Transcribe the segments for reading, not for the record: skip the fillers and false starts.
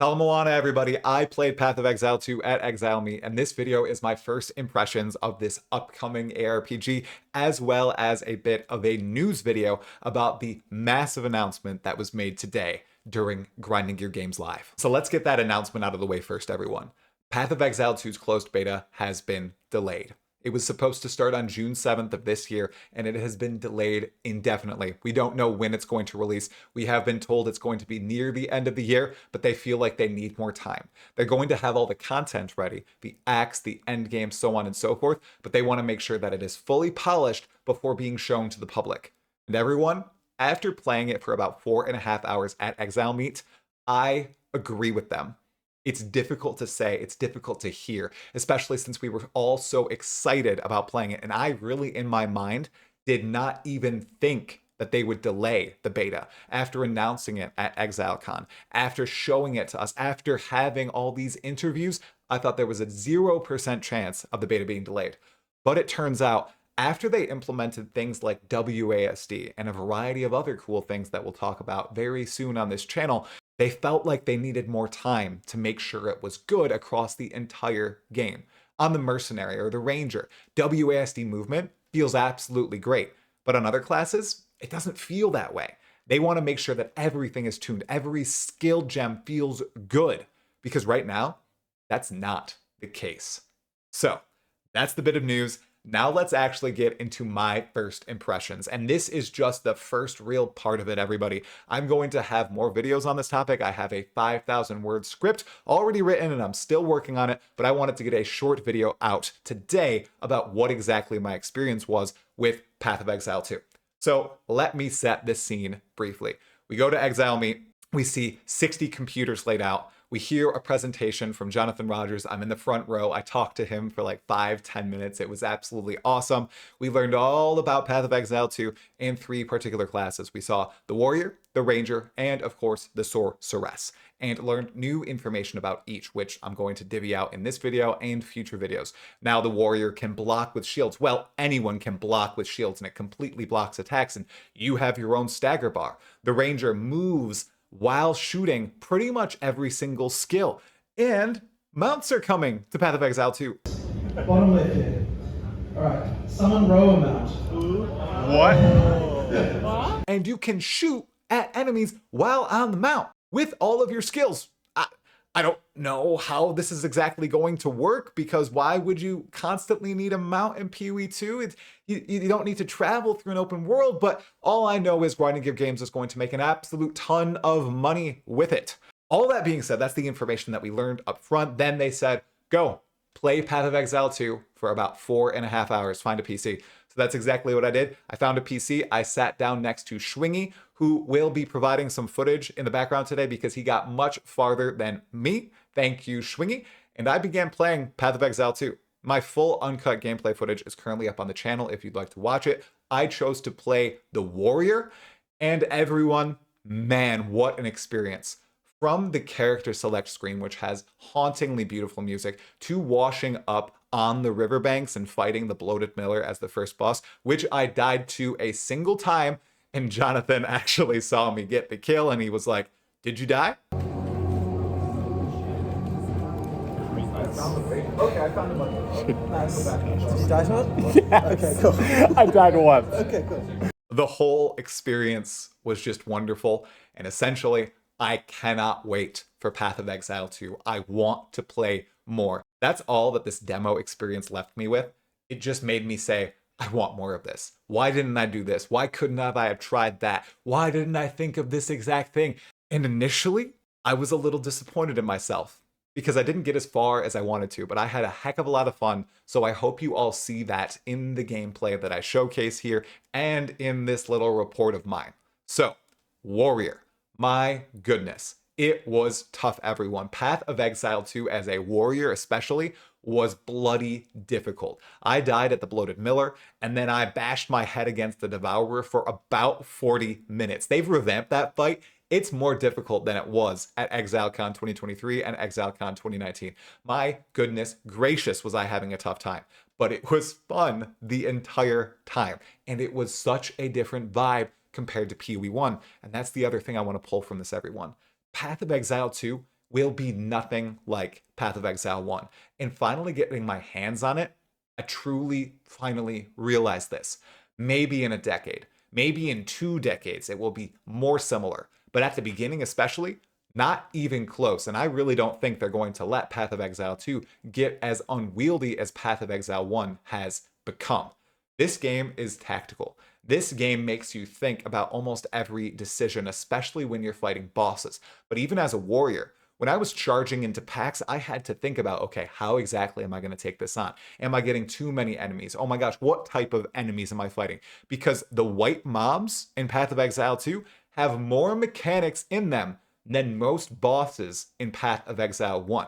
Moana, everybody. I played Path of Exile 2 at Exile Meet, and this video is my first impressions of this upcoming ARPG, as well as a bit of a news video about the massive announcement that was made today during Grinding Gear Games Live. So let's get that announcement out of the way first, everyone. Path of Exile 2's closed beta has been delayed. It was supposed to start on June 7th of this year, and it has been delayed indefinitely. We don't know when it's going to release. We have been told it's going to be near the end of the year, but they feel like they need more time. They're going to have all the content ready, the acts, the end game, so on and so forth, but they want to make sure that it is fully polished before being shown to the public. And everyone, after playing it for about 4.5 hours at Exile Meet, I agree with them. It's difficult to say, it's difficult to hear, especially since we were all so excited about playing it. And I really, in my mind, did not even think that they would delay the beta after announcing it at ExileCon, after showing it to us, after having all these interviews. I thought there was a 0% chance of the beta being delayed. But it turns out, after they implemented things like WASD and a variety of other cool things that we'll talk about very soon on this channel, they felt like they needed more time to make sure it was good across the entire game. On the Mercenary or the Ranger, WASD movement feels absolutely great, but on other classes, it doesn't feel that way. They want to make sure that everything is tuned, every skill gem feels good, because right now, that's not the case. So, that's the bit of news. Now let's actually get into my first impressions. And this is just the first real part of it, everybody. I'm going to have more videos on this topic. I have a 5,000 word script already written and I'm still working on it, but I wanted to get a short video out today about what exactly my experience was with Path of Exile 2. So let me set this scene briefly. We go to Exile Meet. We see 60 computers laid out. We hear a presentation from Jonathan Rogers. I'm in the front row. I talked to him for like 5-10 minutes. It was absolutely awesome. We learned all about Path of Exile 2 and 3 particular classes. We saw the Warrior, the Ranger, and of course the Sorceress, and learned new information about each, which I'm going to divvy out in this video and future videos. Now the Warrior can block with shields. Well, anyone can block with shields and it completely blocks attacks, and you have your own stagger bar. The Ranger moves while shooting pretty much every single skill. And mounts are coming to Path of Exile 2. Bottom left here. Alright, someone row a mount. What? And you can shoot at enemies while on the mount with all of your skills. I don't know how this is exactly going to work, because why would you constantly need a mount in POE2? You don't need to travel through an open world, but all I know is Grinding Gear Games is going to make an absolute ton of money with it. All that being said, that's the information that we learned up front. Then they said, go play Path of Exile 2 for about 4.5 hours, find a PC. So that's exactly what I did. I found a PC. I sat down next to Schwingy, who will be providing some footage in the background today because he got much farther than me. Thank you, Schwingy. And I began playing Path of Exile 2. My full uncut gameplay footage is currently up on the channel if you'd like to watch it. I chose to play the Warrior, and everyone, man, what an experience. From the character select screen, which has hauntingly beautiful music, to washing up on the riverbanks and fighting the Bloated Miller as the first boss, which I died to a single time, and Jonathan actually saw me get the kill, and he was like, "Did you die?" Okay, I found the money. Nice. Did you die to it? Yes. Okay, cool. I died once. Okay, cool. The whole experience was just wonderful, and essentially, I cannot wait for Path of Exile 2. I want to play more. That's all that this demo experience left me with. It just made me say, I want more of this. Why didn't I do this? Why couldn't I have tried that? Why didn't I think of this exact thing? And initially, I was a little disappointed in myself because I didn't get as far as I wanted to, but I had a heck of a lot of fun. So I hope you all see that in the gameplay that I showcase here and in this little report of mine. So, Warrior. My goodness, it was tough, everyone. Path of Exile 2 as a warrior especially was bloody difficult. I died at the Bloated Miller, and then I bashed my head against the Devourer for about 40 minutes. They've revamped that fight. It's more difficult than it was at ExileCon 2023 and ExileCon 2019. My goodness gracious, was I having a tough time. But it was fun the entire time, and it was such a different vibe compared to POE1. And that's the other thing I want to pull from this, everyone. Path of Exile 2 will be nothing like Path of Exile 1. And finally getting my hands on it, I truly, finally realized this. Maybe in a decade, maybe in 2 decades, it will be more similar. But at the beginning, especially, not even close. And I really don't think they're going to let Path of Exile 2 get as unwieldy as Path of Exile 1 has become. This game is tactical. This game makes you think about almost every decision, especially when you're fighting bosses. But even as a warrior, when I was charging into packs, I had to think about, okay, how exactly am I going to take this on? Am I getting too many enemies? Oh my gosh, what type of enemies am I fighting? Because the white mobs in Path of Exile 2 have more mechanics in them than most bosses in Path of Exile 1.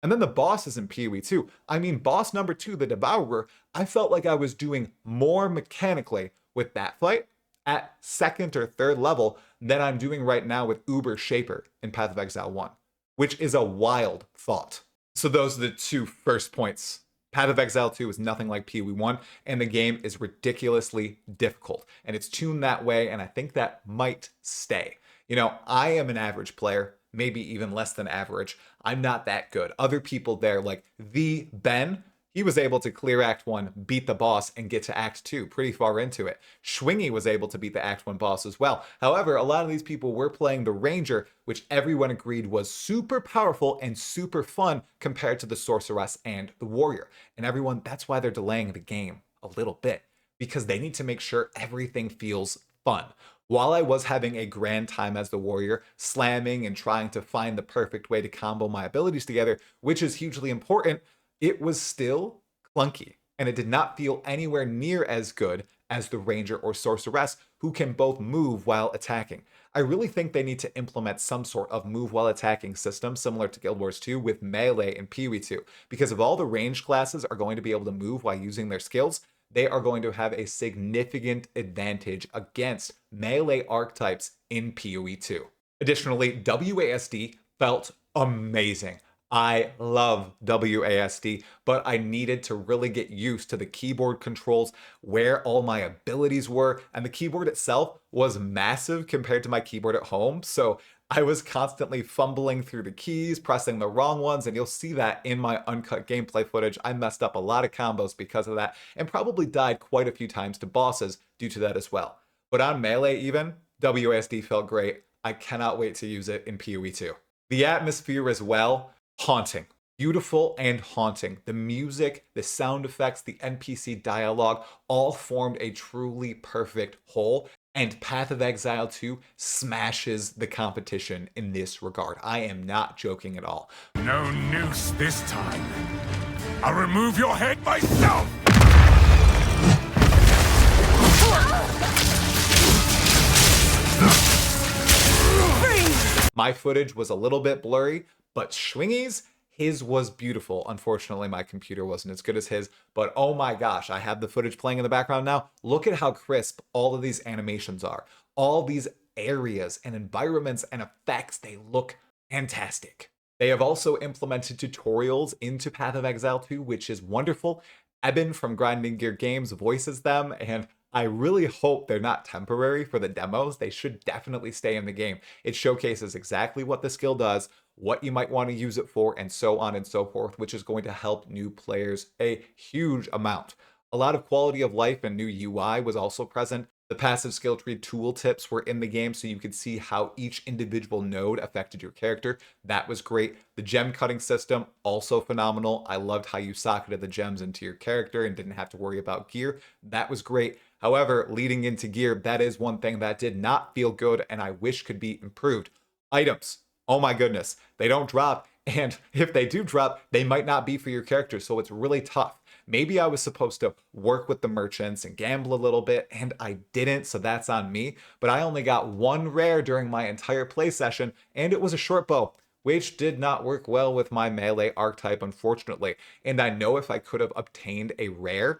And then the bosses in POE2. I mean, boss number 2, the Devourer, I felt like I was doing more mechanically with that fight at second or third level than I'm doing right now with Uber Shaper in Path of Exile 1, which is a wild thought. So those are the two first points. Path of Exile 2 is nothing like POE 1, and the game is ridiculously difficult. And it's tuned that way, and I think that might stay. You know, I am an average player, maybe even less than average. I'm not that good. Other people there, like the Ben, he was able to clear Act 1, beat the boss, and get to Act 2 pretty far into it. Schwingy was able to beat the Act 1 boss as well. However, a lot of these people were playing the Ranger, which everyone agreed was super powerful and super fun compared to the Sorceress and the Warrior. And everyone, that's why they're delaying the game a little bit, because they need to make sure everything feels fun. While I was having a grand time as the warrior, slamming and trying to find the perfect way to combo my abilities together, which is hugely important, it was still clunky. And it did not feel anywhere near as good as the ranger or sorceress, who can both move while attacking. I really think they need to implement some sort of move while attacking system similar to Guild Wars 2 with melee and PoE2, because if all the ranged classes are going to be able to move while using their skills, they are going to have a significant advantage against melee archetypes in PoE2. Additionally, WASD felt amazing. I love WASD, but I needed to really get used to the keyboard controls, where all my abilities were, and the keyboard itself was massive compared to my keyboard at home, so I was constantly fumbling through the keys, pressing the wrong ones, and you'll see that in my uncut gameplay footage. I messed up a lot of combos because of that, and probably died quite a few times to bosses due to that as well. But on Melee even, WASD felt great. I cannot wait to use it in PoE2. The atmosphere as well, haunting. Beautiful and haunting. The music, the sound effects, the NPC dialogue all formed a truly perfect whole. And Path of Exile 2 smashes the competition in this regard. I am not joking at all. No noose this time. I'll remove your head myself! My footage was a little bit blurry, but Schwingy's, his was beautiful. Unfortunately, my computer wasn't as good as his, but oh my gosh, I have the footage playing in the background now. Look at how crisp all of these animations are. All these areas and environments and effects, they look fantastic. They have also implemented tutorials into Path of Exile 2, which is wonderful. Eben from Grinding Gear Games voices them, and I really hope they're not temporary for the demos. They should definitely stay in the game. It showcases exactly what the skill does, what you might want to use it for, and so on and so forth, which is going to help new players a huge amount. A lot of quality of life and new UI was also present. The passive skill tree tooltips were in the game, so you could see how each individual node affected your character. That was great. The gem cutting system, also phenomenal. I loved how you socketed the gems into your character and didn't have to worry about gear. That was great. However, leading into gear, that is one thing that did not feel good and I wish could be improved. Items. Oh my goodness. They don't drop, and if they do drop, they might not be for your character, so it's really tough. Maybe I was supposed to work with the merchants and gamble a little bit, and I didn't, so that's on me. But I only got one rare during my entire play session, and it was a short bow, which did not work well with my melee archetype, unfortunately. And I know if I could have obtained a rare,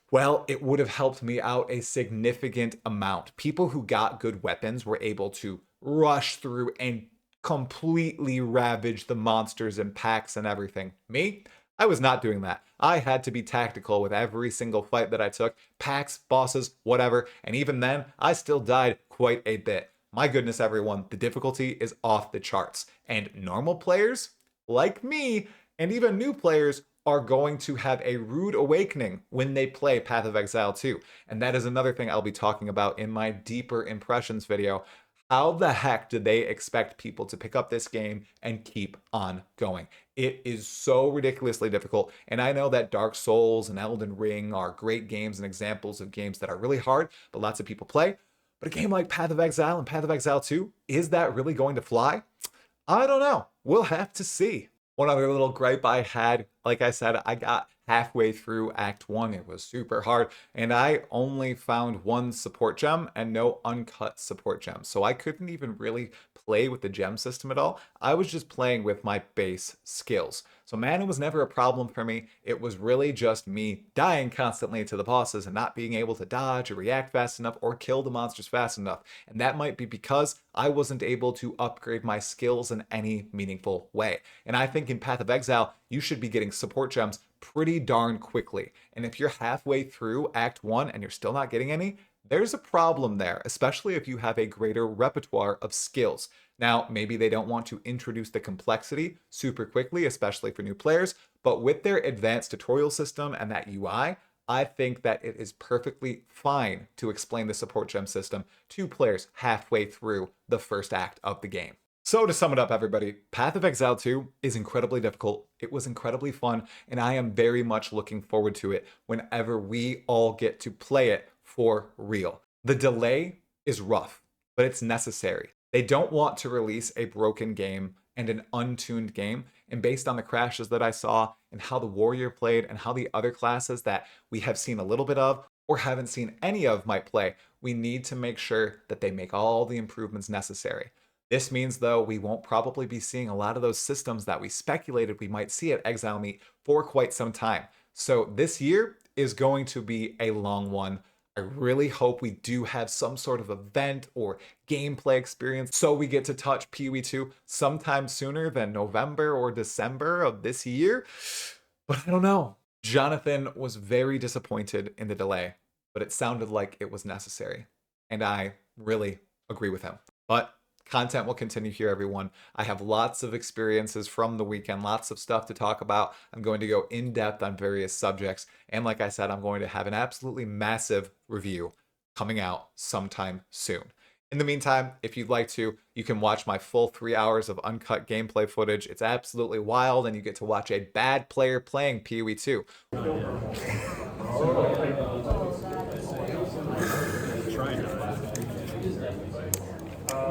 well, it would have helped me out a significant amount. People who got good weapons were able to rush through and completely ravage the monsters and packs and everything. Me? I was not doing that. I had to be tactical with every single fight that I took, packs, bosses, whatever, and even then, I still died quite a bit. my goodness, everyone, the difficulty is off the charts. And normal players, like me, and even new players, are going to have a rude awakening when they play Path of Exile 2. And that is another thing I'll be talking about in my deeper impressions video. How the heck did they expect people to pick up this game and keep on going? It is so ridiculously difficult. And I know that Dark Souls and Elden Ring are great games and examples of games that are really hard, but lots of people play. But a game like Path of Exile and Path of Exile 2, is that really going to fly? I don't know. We'll have to see. One other little gripe I had, like I said, I got halfway through Act 1. It was super hard, and I only found one support gem and no uncut support gems. So I couldn't even really play with the gem system at all. I was just playing with my base skills. So mana was never a problem for me. It was really just me dying constantly to the bosses and not being able to dodge or react fast enough or kill the monsters fast enough. And that might be because I wasn't able to upgrade my skills in any meaningful way. And I think in Path of Exile, you should be getting support gems pretty darn quickly. And if you're halfway through Act 1 and you're still not getting any, there's a problem there, especially if you have a greater repertoire of skills. Now, maybe they don't want to introduce the complexity super quickly, especially for new players, but with their advanced tutorial system and that UI, I think that it is perfectly fine to explain the support gem system to players halfway through the first act of the game. So to sum it up, everybody, Path of Exile 2 is incredibly difficult. It was incredibly fun, and I am very much looking forward to it whenever we all get to play it for real. The delay is rough, but it's necessary. They don't want to release a broken game and an untuned game, and based on the crashes that I saw and how the warrior played and how the other classes that we have seen a little bit of or haven't seen any of might play, we need to make sure that they make all the improvements necessary. This means, though, we won't probably be seeing a lot of those systems that we speculated we might see at Exile Meet for quite some time. So this year is going to be a long one. I really hope we do have some sort of event or gameplay experience so we get to touch POE2 sometime sooner than November or December of this year. But I don't know. Jonathan was very disappointed in the delay, but it sounded like it was necessary. And I really agree with him. But content will continue here, everyone. I have lots of experiences from the weekend, lots of stuff to talk about. I'm going to go in depth on various subjects. And like I said, I'm going to have an absolutely massive review coming out sometime soon. In the meantime, if you'd like to, you can watch my full 3 hours of uncut gameplay footage. It's absolutely wild, and you get to watch a bad player playing POE2.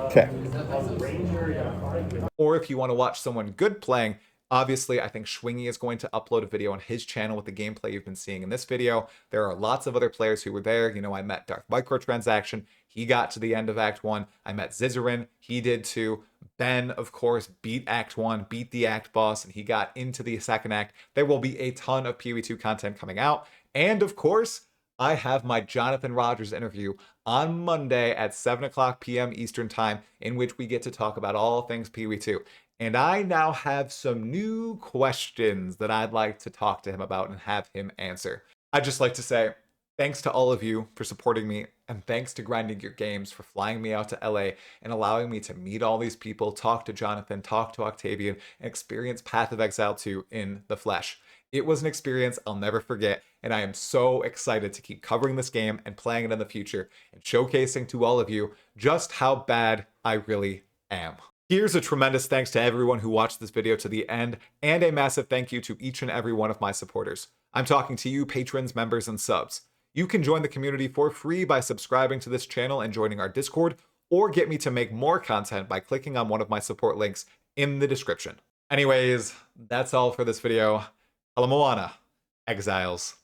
Okay. Or if you want to watch someone good playing, obviously I think Schwingy is going to upload a video on his channel with the gameplay you've been seeing in this video. There are lots of other players who were there. You know, I met Darth Microtransaction. He got to the end of Act 1. I met Zizarin. He did too. Ben, of course, beat Act 1, beat the Act boss, and he got into the second act. There will be a ton of POE2 content coming out. And of course, I have my Jonathan Rogers interview on Monday at 7 p.m. Eastern Time, in which we get to talk about all things POE2. And I now have some new questions that I'd like to talk to him about and have him answer. I'd just like to say thanks to all of you for supporting me, and thanks to Grinding Your Games for flying me out to LA and allowing me to meet all these people, talk to Jonathan, talk to Octavian, and experience Path of Exile 2 in the flesh. It was an experience I'll never forget, and I am so excited to keep covering this game and playing it in the future and showcasing to all of you just how bad I really am. Here's a tremendous thanks to everyone who watched this video to the end, and a massive thank you to each and every one of my supporters. I'm talking to you, patrons, members, and subs. You can join the community for free by subscribing to this channel and joining our Discord, or get me to make more content by clicking on one of my support links in the description. Anyways, that's all for this video. Ala Moana, Exiles.